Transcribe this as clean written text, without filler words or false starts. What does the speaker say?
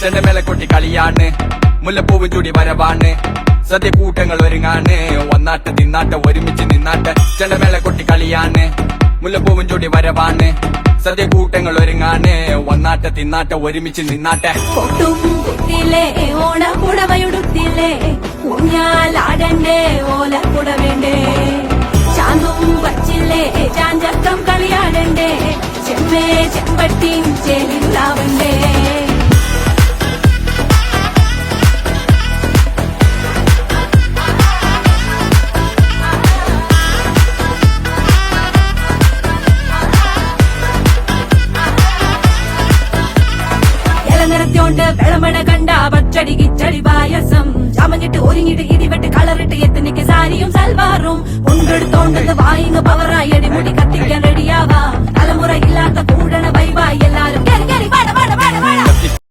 ചെണ്ടമേള കൊട്ടി കളിയാണ്, മുല്ലപ്പൂവും ചൂടി വരവാണ്, സദ്യ കൂട്ടങ്ങൾ ഒരുങ്ങാണ്, ഒന്നാട്ട് തിന്നാട്ട് ഒരുമിച്ച് നിന്നാട്ട്. ചെണ്ടമേള കൊട്ടി കളിയാണ്, മുല്ലപ്പൂവും ചൂടി വരവാണ്, സദ്യ കൂട്ടങ്ങൾ ഒരുങ്ങാണ്, ഒന്നാട്ട് തിന്നാട്ട് ഒരുമിച്ച് നിന്നാട്ടെ. കൊട്ടും കുത്തിയില്ലേ ഓണക്കുടവയുടുത്തില്ലേ, ഊഞ്ഞാലാടണ്ടേ ഓലക്കുട വേണ്ടേ, ചാന്തും വച്ചില്ലേ ചാഞ്ചക്കം കളിയാടണ്ടേ, ചെമ്മേ ചെമ്പട്ടിയും ചേലിലാവണ്ടേ. നിറത്തോണ്ട് വെളമണ കണ്ട പച്ചടി കിച്ചടി പായസം, ചമഞ്ഞിട്ട് ഒരുങ്ങിട്ട് ഇടിവെട്ട് കളറിട്ട് എത്തനിക്ക് സാരിയും സൽവാറും, കൊണ്ടെടുത്തോണ്ടത് വായിങ് പവറായി അടിമുടി കത്തിക്കാൻ റെഡിയാവാം. തലമുറ ഇല്ലാത്ത കൂടണ വൈവായി എല്ലാരും കേറി കേറി